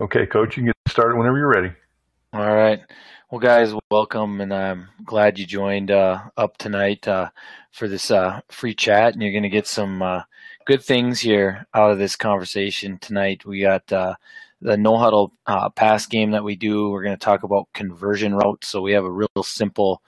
Okay, Coach, you can get started whenever you're ready. All right. Well, guys, welcome, and I'm glad you joined up tonight for this free chat, and you're going to get some good things here out of this conversation tonight. We got the no huddle pass game that we do. We're going to talk about conversion routes. So we have a real simple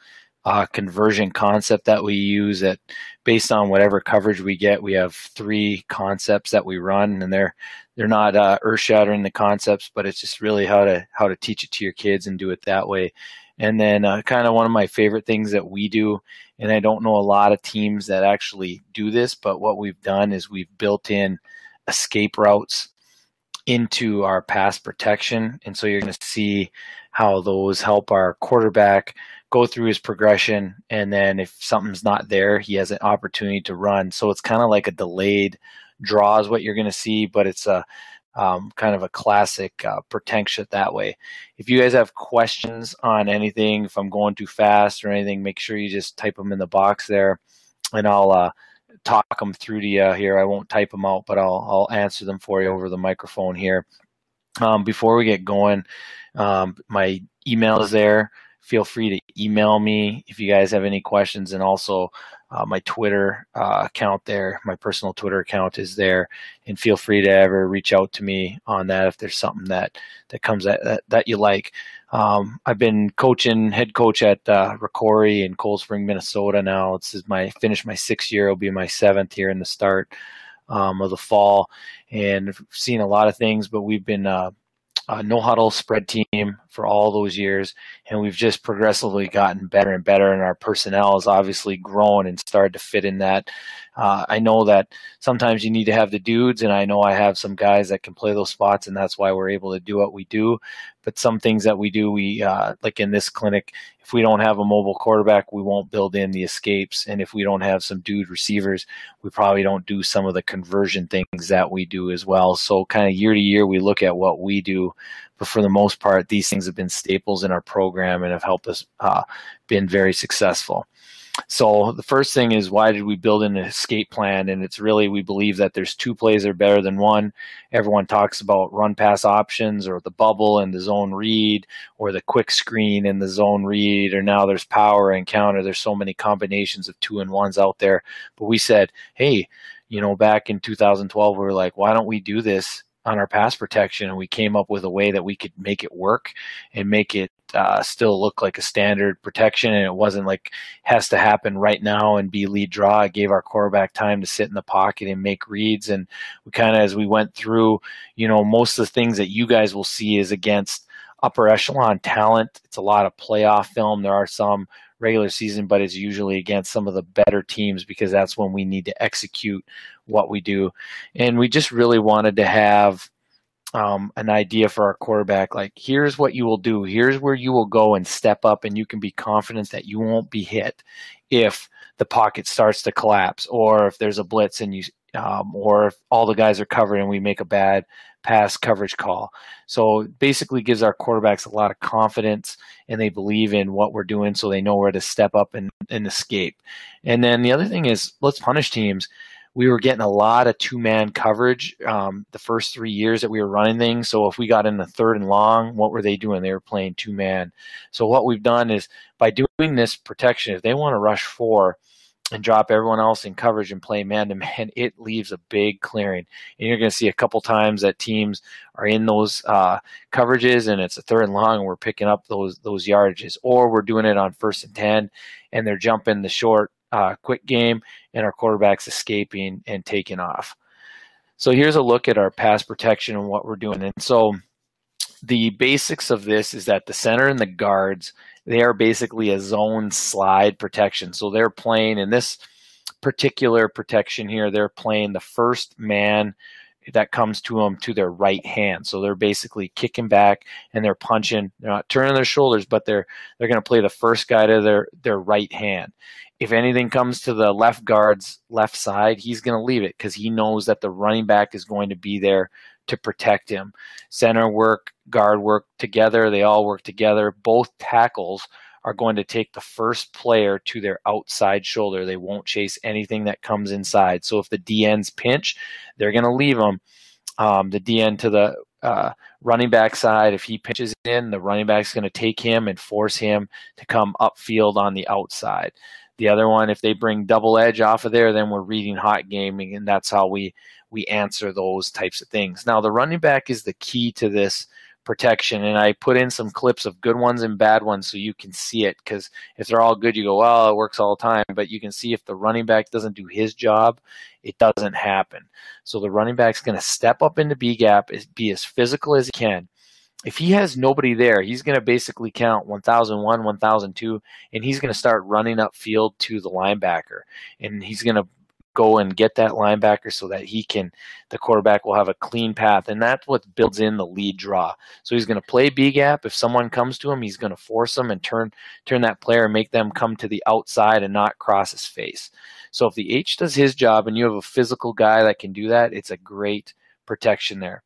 conversion concept that we use that based on whatever coverage we get, we have three concepts that we run, and they're not earth-shattering the concepts, but it's just really how to teach it to your kids and do it that way. And then kind of one of my favorite things that we do, and I don't know a lot of teams that actually do this, but what we've done is we've built in escape routes into our pass protection. And so you're going to see how those help our quarterback go through his progression. And then if something's not there, he has an opportunity to run. So it's kind of like a delayed draw is what you're going to see, but it's a kind of a classic protection that way. If you guys have questions on anything, if I'm going too fast or anything, make sure you just type them in the box there, and I'll talk them through to you here. I won't type them out, but I'll answer them for you over the microphone here. Before we get going, my email is there. Feel free to email me if you guys have any questions, and also my Twitter account there, my personal Twitter account is there, and feel free to ever reach out to me on that if there's something that comes that you like. I've been head coach at Ricori in Cold Spring, Minnesota now. Finished my 6th year. It'll be my 7th here in the start of the fall, and I've seen a lot of things, but we've been no huddle spread team for all those years, and we've just progressively gotten better and better, and our personnel has obviously grown and started to fit in that. I know that sometimes you need to have the dudes, and I know I have some guys that can play those spots, and that's why we're able to do what we do. But some things that we do, like in this clinic, if we don't have a mobile quarterback, we won't build in the escapes, and if we don't have some dude receivers, we probably don't do some of the conversion things that we do as well. So kind of year to year, we look at what we do, but for the most part, these things have been staples in our program and have helped us been very successful. So the first thing is, why did we build an escape plan? And it's really, we believe that there's two plays that are better than one. Everyone talks about run pass options, or the bubble and the zone read, or the quick screen and the zone read, or now there's power and counter. There's so many combinations of 2-and-1s out there. But we said, hey, back in 2012, we were like, why don't we do this on our pass protection? And we came up with a way that we could make it work and make it still look like a standard protection. And it wasn't like has to happen right now and be lead draw. It gave our quarterback time to sit in the pocket and make reads. And we kind of, as we went through, most of the things that you guys will see is against upper echelon talent. It's a lot of playoff film. There are some regular season, but it's usually against some of the better teams, because that's when we need to execute what we do. And we just really wanted to have an idea for our quarterback, like, here's what you will do, here's where you will go and step up, and you can be confident that you won't be hit if the pocket starts to collapse, or if there's a blitz and or if all the guys are covered and we make a bad pass coverage call. So it basically gives our quarterbacks a lot of confidence, and they believe in what we're doing, so they know where to step up and escape. And then the other thing is, let's punish teams. We were getting a lot of two-man coverage the first 3 years that we were running things. So if we got in the 3rd and long, what were they doing? They were playing two-man. So what we've done is, by doing this protection, if they want to rush 4 and drop everyone else in coverage and play man-to-man, it leaves a big clearing. And you're going to see a couple times that teams are in those coverages, and it's a 3rd and long, and we're picking up those yardages. Or we're doing it on 1st and 10, and they're jumping the short quick game, and our quarterback's escaping and taking off. So here's a look at our pass protection and what we're doing. And so the basics of this is that the center and the guards, they are basically a zone slide protection. So they're playing in this particular protection here, they're playing the first man that comes to them to their right hand. So they're basically kicking back and they're punching. They're not turning their shoulders, but they're going to play the first guy to their right hand. If anything comes to the left guard's left side, he's going to leave it, because he knows that the running back is going to be there to protect him. Center work, guard work together. They all work together. Both tackles are going to take the first player to their outside shoulder. They won't chase anything that comes inside. So if the DNs pinch, they're going to leave them, the DN to the running back side, if he pitches in, the running back's going to take him and force him to come upfield on the outside. The other one, if they bring double edge off of there, then we're reading hot gaming, and that's how we answer those types of things. Now, the running back is the key to this protection, and I put in some clips of good ones and bad ones so you can see it, because if they're all good, you go, well, it works all the time, but you can see if the running back doesn't do his job, it doesn't happen. So the running back's going to step up into B gap, be as physical as he can. If he has nobody there, he's going to basically count 1001, 1002, and he's going to start running upfield to the linebacker, and he's going to go and get that linebacker so that the quarterback will have a clean path, and that's what builds in the lead draw. So he's going to play B gap. If someone comes to him, he's going to force them and turn that player and make them come to the outside and not cross his face. So if the H does his job and you have a physical guy that can do that, it's a great protection there.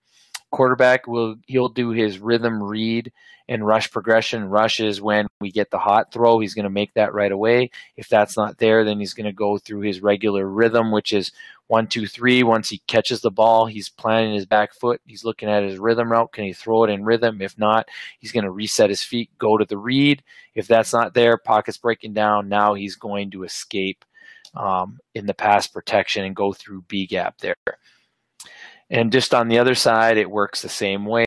Quarterback, he'll do his rhythm read and rush progression. Rush is when we get the hot throw. He's going to make that right away. If that's not there, then he's going to go through his regular rhythm, which is 1, 2, 3. Once he catches the ball, he's planting his back foot. He's looking at his rhythm route. Can he throw it in rhythm? If not, he's going to reset his feet, go to the read. If that's not there, pocket's breaking down. Now he's going to escape in the pass protection and go through B gap there. And just on the other side, it works the same way.